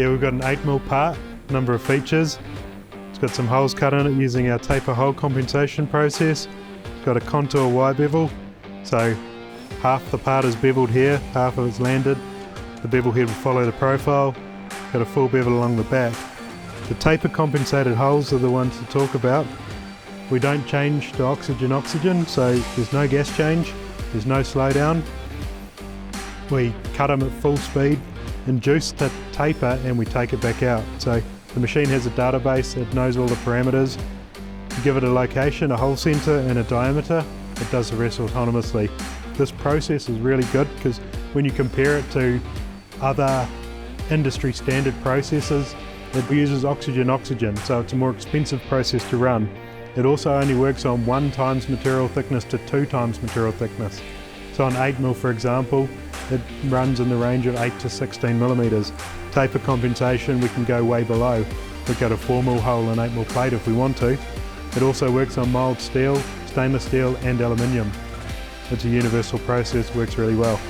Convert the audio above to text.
Here we've got an 8mm part, number of features. It's got some holes cut in it using our taper hole compensation process. It's got a contour Y bevel, so half the part is beveled here, half of it's landed. The bevel head will follow the profile. Got a full bevel along the back. The taper compensated holes are the ones to talk about. We don't change to oxygen, so there's no gas change, there's no slowdown. We cut them at full speed, induce the taper, and we take it back out. So the machine has a database, it knows all the parameters. You give it a location, a hole center, and a diameter, it does the rest autonomously. This process is really good because when you compare it to other industry standard processes, it uses oxygen, so it's a more expensive process to run. It also only works on 1 times material thickness to 2 times material thickness. So on 8mm, for example, it runs in the range of 8 to 16mm. Taper compensation, we can go way below. We've got a 4mm hole and 8mm plate if we want to. It also works on mild steel, stainless steel and aluminium. It's a universal process, works really well.